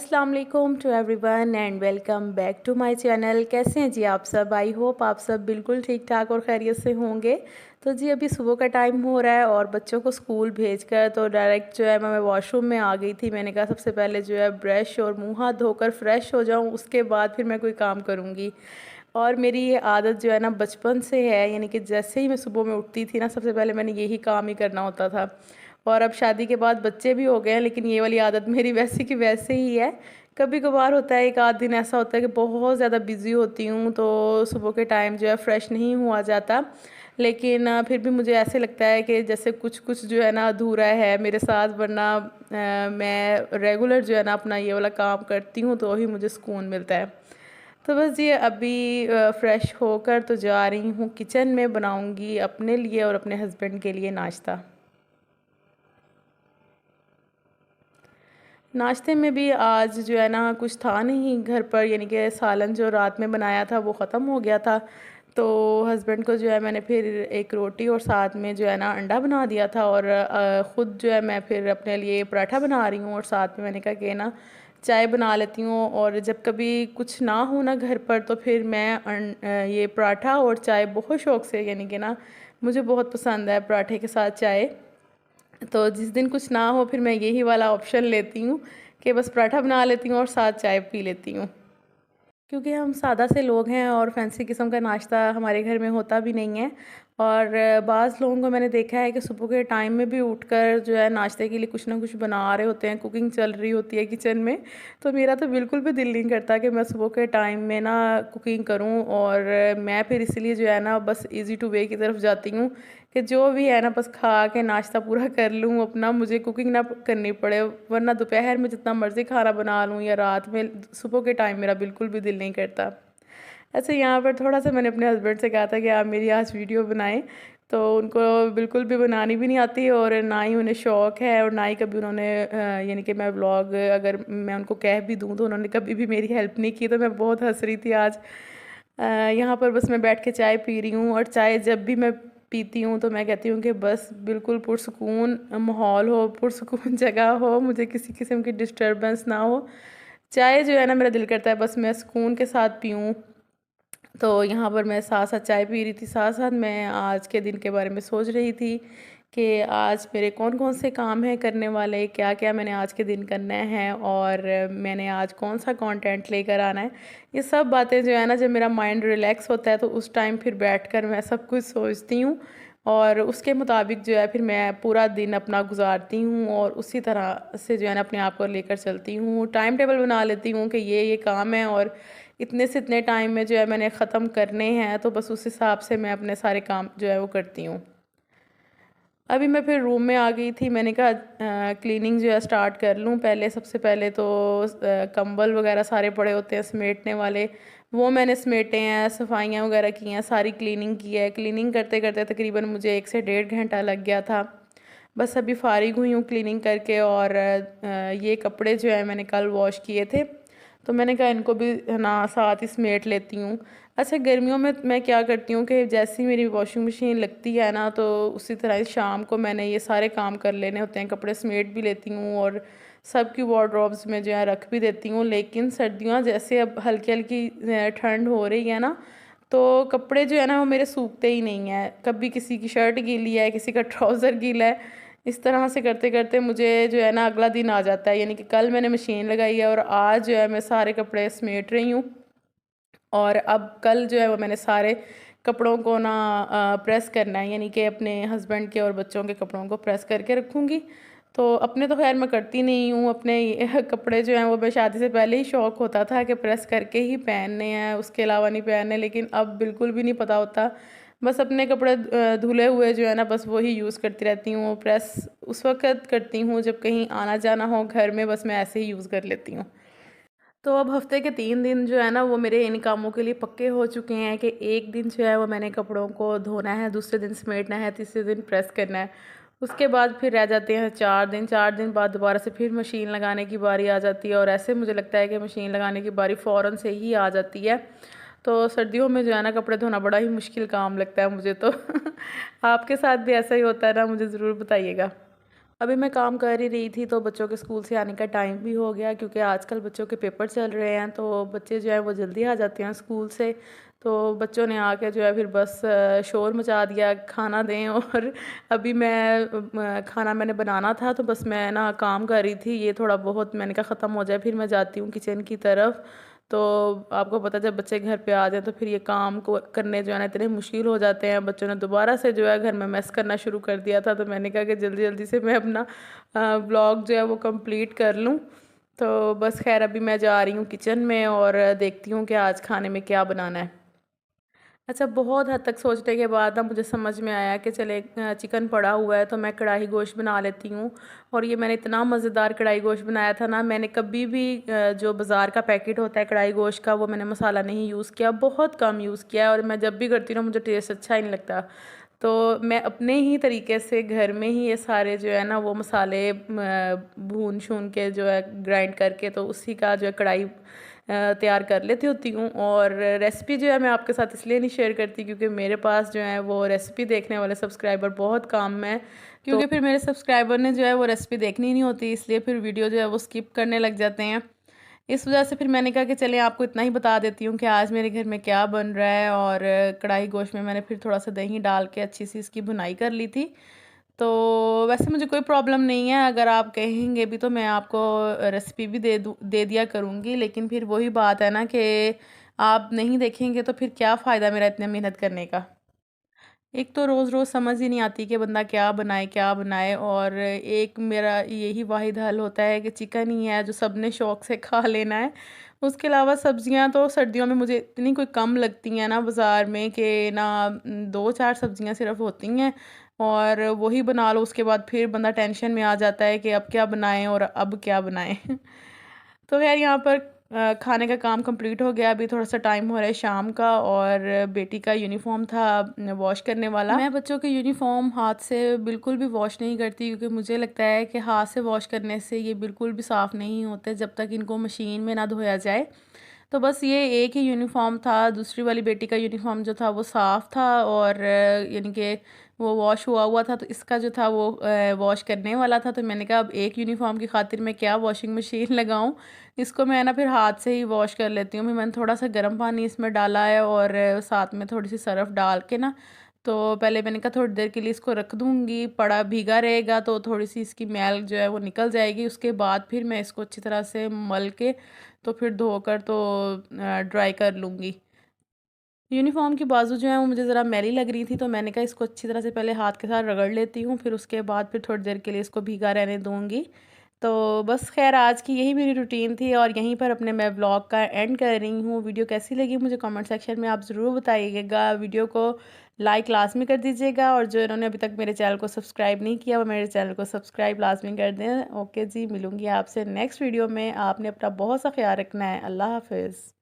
अस्सलाम वालेकुम to everyone and welcome back to my channel. कैसे हैं जी आप सब? आई होप आप सब बिल्कुल ठीक ठाक और खैरियत से होंगे। तो जी अभी सुबह का टाइम हो रहा है और बच्चों को स्कूल भेजकर तो डायरेक्ट जो है मैं वॉशरूम में आ गई थी। मैंने कहा सबसे पहले जो है ब्रश और मुंह हाथ धोकर फ्रेश हो जाऊं, उसके बाद फिर मैं कोई काम करूंगी। और मेरी ये आदत जो है ना बचपन से है, यानी कि जैसे ही मैं सुबह में उठती थी ना सबसे पहले मैंने यही काम ही करना होता था। और अब शादी के बाद बच्चे भी हो गए हैं, लेकिन ये वाली आदत मेरी वैसे की वैसे ही है। कभी कभार होता है, एक आध दिन ऐसा होता है कि बहुत ज़्यादा बिज़ी होती हूँ तो सुबह के टाइम जो है फ्रेश नहीं हुआ जाता। लेकिन फिर भी मुझे ऐसे लगता है कि जैसे कुछ कुछ जो है ना अधूरा है मेरे साथ, वरना मैं रेगुलर जो है ना अपना ये वाला काम करती हूँ तो ही मुझे सुकून मिलता है। तो बस ये अभी फ़्रेश होकर तो जा रही हूँ किचन में, बनाऊँगी अपने लिए और अपने हस्बैंड के लिए नाश्ता। नाश्ते में भी आज जो है ना कुछ था नहीं घर पर, यानी कि सालन जो रात में बनाया था वो ख़त्म हो गया था। तो हस्बैंड को जो है मैंने फिर एक रोटी और साथ में जो है ना अंडा बना दिया था, और ख़ुद जो है मैं फिर अपने लिए पराठा बना रही हूँ, और साथ में मैंने कहा कि ना चाय बना लेती हूँ। और जब कभी कुछ ना हो ना घर पर तो फिर मैं ये पराठा और चाय बहुत शौक़ से, यानी कि ना मुझे बहुत पसंद है पराठे के साथ चाय। तो जिस दिन कुछ ना हो फिर मैं यही वाला ऑप्शन लेती हूँ कि बस पराठा बना लेती हूँ और साथ चाय पी लेती हूँ। क्योंकि हम सादा से लोग हैं और फैंसी किस्म का नाश्ता हमारे घर में होता भी नहीं है। और बाज़ लोगों को मैंने देखा है कि सुबह के टाइम में भी उठकर जो है नाश्ते के लिए कुछ ना कुछ बना रहे होते हैं, कुकिंग चल रही होती है किचन में। तो मेरा तो बिल्कुल भी दिल नहीं करता कि मैं सुबह के टाइम में ना कुकिंग करूं, और मैं फिर इसलिए जो है ना बस इजी टू वे की तरफ जाती हूँ कि जो भी है ना बस खा के नाश्ता पूरा कर लूँ अपना, मुझे कुकिंग ना करनी पड़े। वरना दोपहर में जितना मर्ज़ी खाना बना लूँ या रात में, सुबह के टाइम मेरा बिल्कुल भी दिल नहीं करता। अच्छा, यहाँ पर थोड़ा-सा मैंने अपने हस्बैंड से कहा था कि आप मेरी आज वीडियो बनाएँ, तो उनको बिल्कुल भी बनानी भी नहीं आती और ना ही उन्हें शौक़ है, और ना ही कभी उन्होंने यानी कि मैं व्लॉग अगर मैं उनको कह भी दूँ तो उन्होंने कभी भी मेरी हेल्प नहीं की। तो मैं बहुत हँस रही थी आज। यहाँ पर बस मैं बैठ के चाय पी रही हूँ, और चाय जब भी मैं पीती हूँ तो मैं कहती हूँ कि बस बिल्कुल पुरसुकून माहौल हो, पुरसुकून जगह हो, मुझे किसी किस्म की डिस्टर्बेंस ना हो। चाय जो है ना मेरा दिल करता है बस मैं सुकून के साथ पीऊँ। तो यहाँ पर मैं साथ-साथ चाय पी रही थी, साथ-साथ मैं आज के दिन के बारे में सोच रही थी कि आज मेरे कौन-कौन से काम हैं करने वाले, क्या-क्या मैंने आज के दिन करना है, और मैंने आज कौन-सा कंटेंट लेकर आना है। ये सब बातें जो है ना जब मेरा माइंड रिलैक्स होता है तो उस टाइम फिर बैठकर मैं सब कुछ सोचती हूँ, और उसके मुताबिक जो है फिर मैं पूरा दिन अपना गुज़ारती हूँ, और उसी तरह से जो है ना अपने आप को लेकर चलती हूँ। टाइम टेबल बना लेती हूँ कि ये काम है और इतने से इतने टाइम में जो है मैंने ख़त्म करने हैं, तो बस उस हिसाब से मैं अपने सारे काम जो है वो करती हूँ। अभी मैं फिर रूम में आ गई थी, मैंने कहा क्लीनिंग जो है स्टार्ट कर लूँ। पहले सबसे पहले तो कंबल वगैरह सारे पड़े होते हैं समेटने वाले, वो मैंने समेटे हैं, सफाइयाँ वगैरह की हैं, सारी क्लीनिंग की है। क्लीनिंग करते करते तकरीबन मुझे 1 से डेढ़ घंटा लग गया था। बस अभी फ़ारिग हुई हूँ क्लीनिंग करके, और ये कपड़े जो है मैंने कल वॉश किए थे, तो मैंने कहा इनको भी है ना साथ ही समेट लेती हूँ। अच्छा, गर्मियों में मैं क्या करती हूँ कि जैसे ही मेरी वॉशिंग मशीन लगती है ना तो उसी तरह ही शाम को मैंने ये सारे काम कर लेने होते हैं, कपड़े समेट भी लेती हूँ और सबकी वार्डरोब्स में जो है रख भी देती हूँ। लेकिन सर्दियाँ जैसे अब हल्की हल्की ठंड हो रही है ना, तो कपड़े जो है ना वो मेरे सूखते ही नहीं हैं। कभी किसी की शर्ट गीली है, किसी का ट्राउज़र गीला है, इस तरह से करते करते मुझे जो है ना अगला दिन आ जाता है। यानी कि कल मैंने मशीन लगाई है और आज जो है मैं सारे कपड़े समेट रही हूँ, और अब कल जो है वो मैंने सारे कपड़ों को ना प्रेस करना है, यानी कि अपने हस्बैंड के और बच्चों के कपड़ों को प्रेस करके रखूँगी। तो अपने तो खैर मैं करती नहीं हूँ, अपने कपड़े जो हैं वो मैं शादी से पहले ही शौक़ होता था कि प्रेस करके ही पहनने हैं, उसके अलावा नहीं पहनने। लेकिन अब बिल्कुल भी नहीं पता होता, बस अपने कपड़े धुले हुए जो है ना बस वही यूज़ करती रहती हूँ। प्रेस उस वक़्त करती हूँ जब कहीं आना जाना हो घर में, बस मैं ऐसे ही यूज़ कर लेती हूँ। तो अब हफ्ते के 3 दिन जो है ना वो मेरे इन कामों के लिए पक्के हो चुके हैं कि एक दिन जो है वो मैंने कपड़ों को धोना है, दूसरे दिन समेटना है, तीसरे दिन प्रेस करना है। उसके बाद फिर रह जाते हैं 4 दिन, 4 दिन बाद दोबारा से फिर मशीन लगाने की बारी आ जाती है, और ऐसे मुझे लगता है कि मशीन लगाने की बारी फ़ौरन से ही आ जाती है। तो सर्दियों में जो है ना कपड़े धोना बड़ा ही मुश्किल काम लगता है मुझे तो। आपके साथ भी ऐसा ही होता है ना? मुझे ज़रूर बताइएगा। अभी मैं काम कर ही रही थी तो बच्चों के स्कूल से आने का टाइम भी हो गया, क्योंकि आजकल बच्चों के पेपर चल रहे हैं तो बच्चे जो है वो जल्दी आ जाते हैं स्कूल से। तो बच्चों ने आके जो है फिर बस शोर मचा दिया, खाना दें। और अभी मैं खाना मैंने बनाना था तो बस मैं ना काम कर रही थी, ये थोड़ा बहुत मैंने कहा ख़त्म हो जाए फिर मैं जाती हूँ किचन की तरफ। तो आपको पता जब बच्चे घर पे आ जाए तो फिर ये काम को करने जो है ना इतने मुश्किल हो जाते हैं। बच्चों ने दोबारा से जो है घर में मेस करना शुरू कर दिया था, तो मैंने कहा कि जल्दी जल्दी से मैं अपना ब्लॉग जो है वो कंप्लीट कर लूँ। तो बस खैर अभी मैं जा रही हूँ किचन में और देखती हूँ कि आज खाने में क्या बनाना है। अच्छा, बहुत हद तक सोचने के बाद ना मुझे समझ में आया कि चले चिकन पड़ा हुआ है तो मैं कढ़ाई गोश्त बना लेती हूँ। और ये मैंने इतना मज़ेदार कढ़ाई गोश्त बनाया था ना, मैंने कभी भी जो बाज़ार का पैकेट होता है कढ़ाई गोश्त का वो मैंने मसाला नहीं यूज़ किया, बहुत कम यूज़ किया है। और मैं जब भी करती हूँ ना मुझे टेस्ट अच्छा ही नहीं लगता। तो मैं अपने ही तरीके से घर में ही ये सारे जो है ना वो मसाले भून शून के जो है ग्राइंड करके तो उसी का जो है कढ़ाई तैयार कर लेती होती हूँ। और रेसिपी जो है मैं आपके साथ इसलिए नहीं शेयर करती क्योंकि मेरे पास जो है वो रेसिपी देखने वाले सब्सक्राइबर बहुत कम है। क्योंकि फिर मेरे सब्सक्राइबर ने जो है वो रेसिपी देखनी नहीं होती, इसलिए फिर वीडियो जो है वो स्किप करने लग जाते हैं। इस वजह से फिर मैंने कहा कि चलें आपको इतना ही बता देती हूँ कि आज मेरे घर में क्या बन रहा है। और कढ़ाई गोश्त में मैंने फिर थोड़ा सा दही डाल के अच्छी सी इसकी भुनाई कर ली थी। तो वैसे मुझे कोई प्रॉब्लम नहीं है, अगर आप कहेंगे भी तो मैं आपको रेसिपी भी दे दिया करूँगी। लेकिन फिर वही बात है ना कि आप नहीं देखेंगे तो फिर क्या फ़ायदा मेरा इतने मेहनत करने का। एक तो रोज़ रोज़ समझ ही नहीं आती कि बंदा क्या बनाए। और एक मेरा यही वाहिद हल होता है कि चिकन ही है जो सबने शौक़ से खा लेना है। उसके अलावा सब्ज़ियाँ तो सर्दियों में मुझे इतनी कोई कम लगती हैं ना बाज़ार में कि ना 2-4 सब्ज़ियाँ सिर्फ़ होती हैं और वही बना लो। उसके बाद फिर बंदा टेंशन में आ जाता है कि अब क्या बनाएँ और अब क्या बनाएँ। तो ख़ैर यहाँ पर खाने का काम कंप्लीट हो गया। अभी थोड़ा-सा टाइम हो रहा है शाम का और बेटी का यूनिफ़ॉर्म था वॉश करने वाला। मैं बच्चों के यूनिफ़ॉर्म हाथ से बिल्कुल भी वॉश नहीं करती, क्योंकि मुझे लगता है कि हाथ से वॉश करने से ये बिल्कुल भी साफ़ नहीं होते जब तक इनको मशीन में ना धोया जाए। तो बस ये एक ही यूनिफ़ॉर्म था, दूसरी वाली बेटी का यूनिफ़ॉर्म जो था वो साफ़ था और यानी कि वो वॉश हुआ हुआ था, तो इसका जो था वो वॉश करने वाला था। तो मैंने कहा अब एक यूनिफ़ॉर्म की खातिर मैं क्या वॉशिंग मशीन लगाऊं, इसको मैं ना फिर हाथ से ही वॉश कर लेती हूँ। फिर मैंने थोड़ा सा गर्म पानी इसमें डाला है और साथ में थोड़ी सी सर्फ़ डाल के ना, तो पहले मैंने कहा थोड़ी देर के लिए इसको रख दूँगी, पड़ा भीगा रहेगा तो थोड़ी सी इसकी मैल जो है वो निकल जाएगी। उसके बाद फिर मैं इसको अच्छी तरह से मल के तो फिर धोकर तो ड्राई कर लूँगी। यूनिफ़ॉर्म की बाजू जो है वो मुझे ज़रा मैली लग रही थी, तो मैंने कहा इसको अच्छी तरह से पहले हाथ के साथ रगड़ लेती हूँ, फिर उसके बाद फिर थोड़ी देर के लिए इसको भीगा रहने दूँगी। तो बस ख़ैर आज की यही मेरी रूटीन थी और यहीं पर अपने मैं व्लॉग का एंड कर रही हूँ। वीडियो कैसी लगी मुझे कमेंट सेक्शन में आप ज़रूर बताइएगा। वीडियो को लाइक लाज़मी कर दीजिएगा और जो इन्होंने अभी तक मेरे चैनल को सब्सक्राइब नहीं किया वो मेरे चैनल को सब्सक्राइब लाज़मी कर दें। ओके जी, मिलूँगी आपसे नेक्स्ट वीडियो में। आपने अपना बहुत सा ख़्याल रखना है। अल्लाह हाफ़िज़।